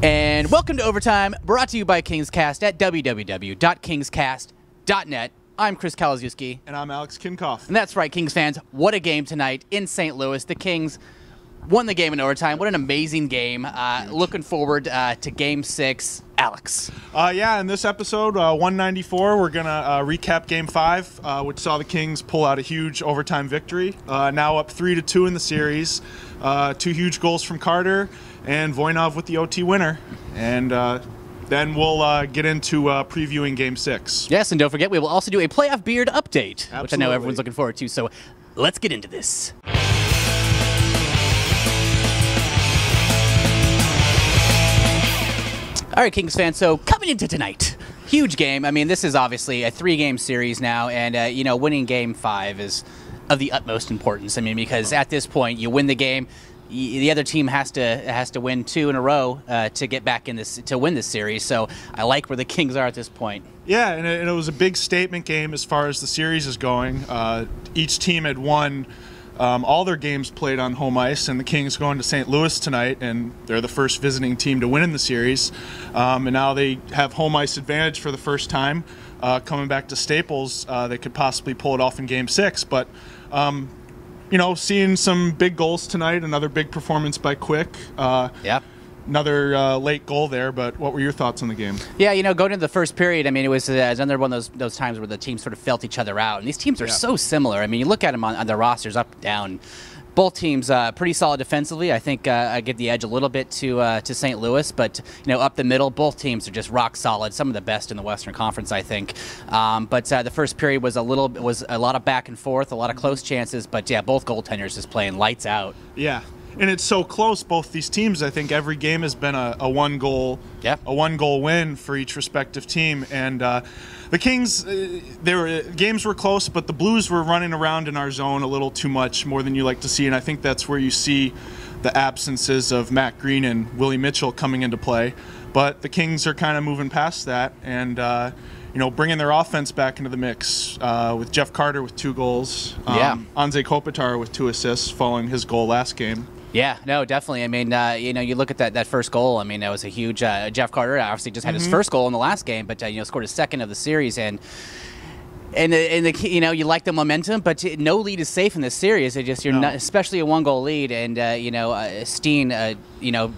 And welcome to Overtime, brought to you by Kingscast at www.kingscast.net. I'm Chris Kalaziewski. And I'm Alex Kinkoff. And that's right, Kings fans. What a game tonight in St. Louis. The Kings won the game in overtime. What an amazing game. Looking forward to Game 6. Alex. Yeah, in this episode, 194, we're going to recap Game 5, which saw the Kings pull out a huge overtime victory. Now up 3-2 in the series. 2 huge goals from Carter and Voinov with the OT winner. And then we'll get into previewing Game 6. Yes, and don't forget, we will also do a playoff beard update, Absolutely. which I know everyone's looking forward to. So let's get into this. All right, Kings fans, so coming into tonight, huge game. I mean, this is obviously a 3-game series now, and, winning Game 5 is of the utmost importance. I mean, because at this point, you win the game, the other team has to win 2 in a row to get back in this, to win this series. So I like where the Kings are at this point. Yeah, and it was a big statement game as far as the series is going. Each team had won all their games played on home ice, and the Kings going to St. Louis tonight, and they're the first visiting team to win in the series. And now they have home ice advantage for the first time. Coming back to Staples, they could possibly pull it off in Game 6. But, seeing some big goals tonight, another big performance by Quick. Yeah. Another late goal there, but what were your thoughts on the game? Yeah, going into the first period, I mean, it was another one of those times where the teams sort of felt each other out. And these teams are so similar. I mean, you look at them on the rosters up and down. Both teams pretty solid defensively. I think I give the edge a little bit to St. Louis, but up the middle, both teams are just rock solid. Some of the best in the Western Conference, I think. But the first period was a lot of back and forth, a lot of close chances. But yeah, both goaltenders just playing lights out. Yeah. And it's so close, both these teams. I think every game has been a one-goal win for each respective team. And the Kings, games were close, but the Blues were running around in our zone a little too much, more than you like to see. And I think that's where you see the absences of Matt Green and Willie Mitchell coming into play. But the Kings are kind of moving past that and bringing their offense back into the mix with Jeff Carter with 2 goals. Anze Kopitar with 2 assists following his goal last game. Yeah, no, definitely. I mean, you look at that first goal. I mean, that was a huge. Jeff Carter obviously just had his first goal in the last game, but scored his second of the series, and you like the momentum, but no lead is safe in this series. Not, especially a 1-goal lead, and Steen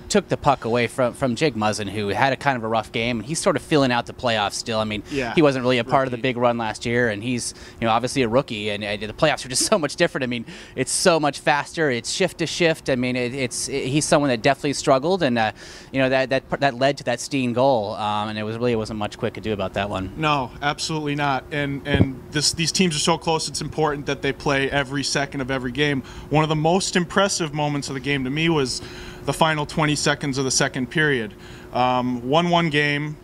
took the puck away from Jake Muzzin, who had a kind of a rough game, and he's sort of filling out the playoffs still. I mean, he wasn't really a part of the big run last year, and he's obviously a rookie, and the playoffs are just so much different. I mean, it's so much faster. It's shift to shift. I mean, he's someone that definitely struggled, and that led to that Steen goal, and it wasn't much Quick could do about that one. No, absolutely not. And these teams are so close, it's important that they play every second of every game. One of the most impressive moments of the game to me was the final 20 seconds of the second period. 1-1 game.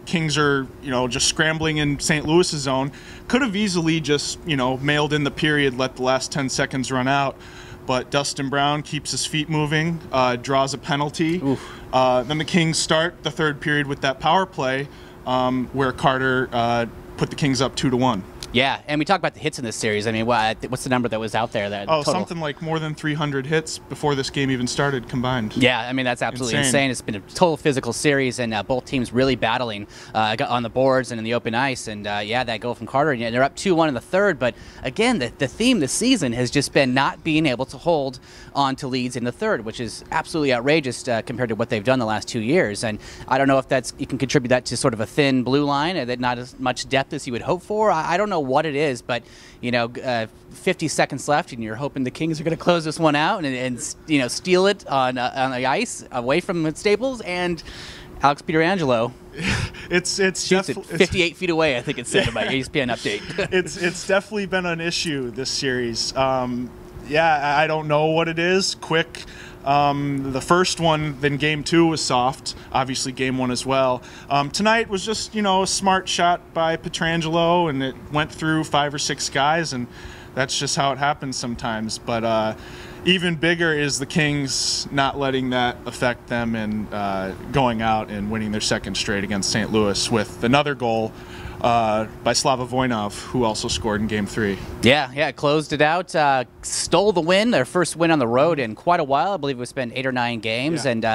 Kings are, just scrambling in St. Louis's zone. Could have easily just, mailed in the period, let the last 10 seconds run out. But Dustin Brown keeps his feet moving, draws a penalty. Then the Kings start the third period with that power play where Carter put the Kings up 2-1. Yeah, and we talk about the hits in this series. I mean, what's the number that was out there? Total? Something like more than 300 hits before this game even started combined. Yeah, I mean, that's absolutely insane. It's been a total physical series, and both teams really battling on the boards and in the open ice. And, that goal from Carter, and they're up 2-1 in the third. But, again, the theme this season has just been not being able to hold on to leads in the third, which is absolutely outrageous compared to what they've done the last 2 years. And I don't know if you can contribute that to sort of a thin blue line, and that not as much depth as you would hope for. I don't know what it is, but 50 seconds left, and you're hoping the Kings are going to close this one out and steal it on the ice away from Staples. And Alex Pietrangelo, it's 58 feet away. I think it said in my ESPN update. it's definitely been an issue this series. I don't know what it is. Quick. The first one, then Game 2 was soft. Obviously, Game 1 as well. Tonight was just, a smart shot by Pietrangelo, and it went through 5 or 6 guys, and that's just how it happens sometimes. But even bigger is the Kings not letting that affect them and going out and winning their second straight against St. Louis with another goal by Slava Voinov, who also scored in Game 3. Yeah, closed it out, stole the win, their first win on the road in quite a while. I believe it's been 8 or 9 games, and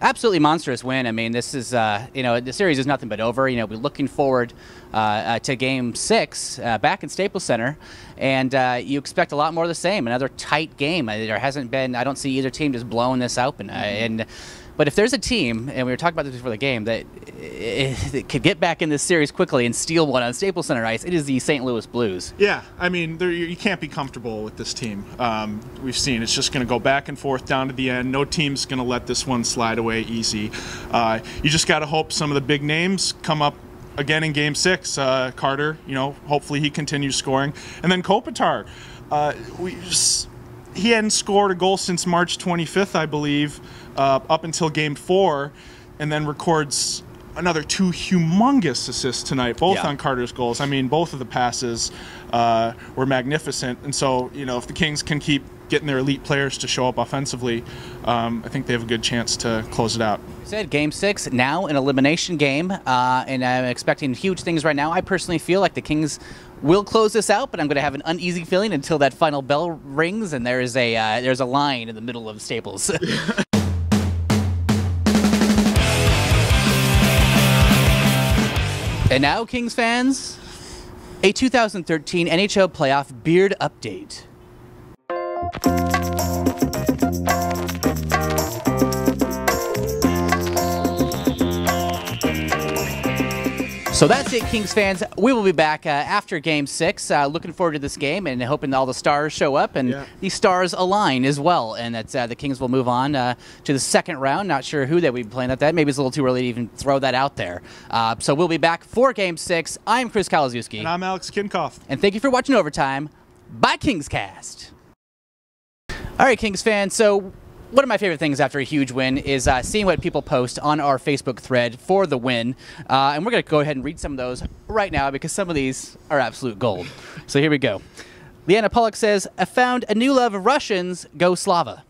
absolutely monstrous win. I mean, this is, the series is nothing but over. We're looking forward to Game 6 back in Staples Center, and you expect a lot more of the same. Another tight game. There hasn't been, I don't see either team just blowing this open. But if there's a team, and we were talking about this before the game, that it could get back in this series quickly and steal one on Staples Center ice, it is the St. Louis Blues. Yeah, I mean, you can't be comfortable with this team. We've seen it's just going to go back and forth down to the end. No team's going to let this one slide away easy. You just got to hope some of the big names come up again in Game 6. Carter, hopefully he continues scoring. And then Kopitar, he hadn't scored a goal since March 25th, I believe, up until Game 4, and then records another 2 humongous assists tonight, both on Carter's goals. I mean, both of the passes were magnificent. And so, if the Kings can keep getting their elite players to show up offensively, I think they have a good chance to close it out. You said Game 6, now an elimination game, and I'm expecting huge things right now. I personally feel like the Kings will close this out, but I'm going to have an uneasy feeling until that final bell rings and there's a line in the middle of Staples. And now, Kings fans, a 2013 NHL playoff beard update. So that's it, Kings fans. We will be back after Game 6. Looking forward to this game and hoping all the stars show up and these stars align as well. And that the Kings will move on to the second round. Not sure who they will be playing at that. Maybe it's a little too early to even throw that out there. So we'll be back for Game 6. I'm Chris Kalaszewski. And I'm Alex Kinkoff. And thank you for watching Overtime by Kingscast. All right, Kings fans. So one of my favorite things after a huge win is seeing what people post on our Facebook thread for the win. And we're going to go ahead and read some of those right now because some of these are absolute gold. So here we go. Leanna Pollock says, I found a new love of Russians. Go Slava.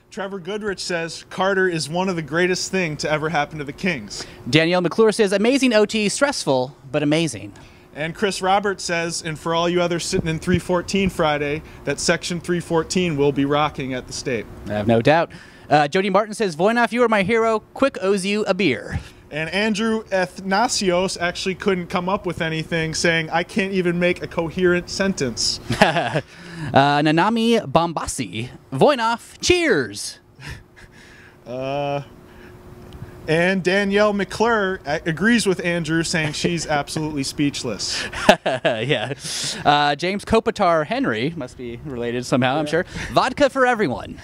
Trevor Goodrich says, Carter is one of the greatest things to ever happen to the Kings. Danielle McClure says, amazing OT, stressful, but amazing. And Chris Roberts says, and for all you others sitting in 314 Friday, that Section 314 will be rocking at the state. I have no doubt. Jody Martin says, Voinov, you are my hero. Quick owes you a beer. And Andrew Ethnasios actually couldn't come up with anything, saying, I can't even make a coherent sentence. Nanami Bombasi, Voinov, cheers. And Danielle McClure agrees with Andrew, saying she's absolutely speechless. Yeah. James Kopitar Henry, must be related somehow, I'm sure. Vodka for everyone.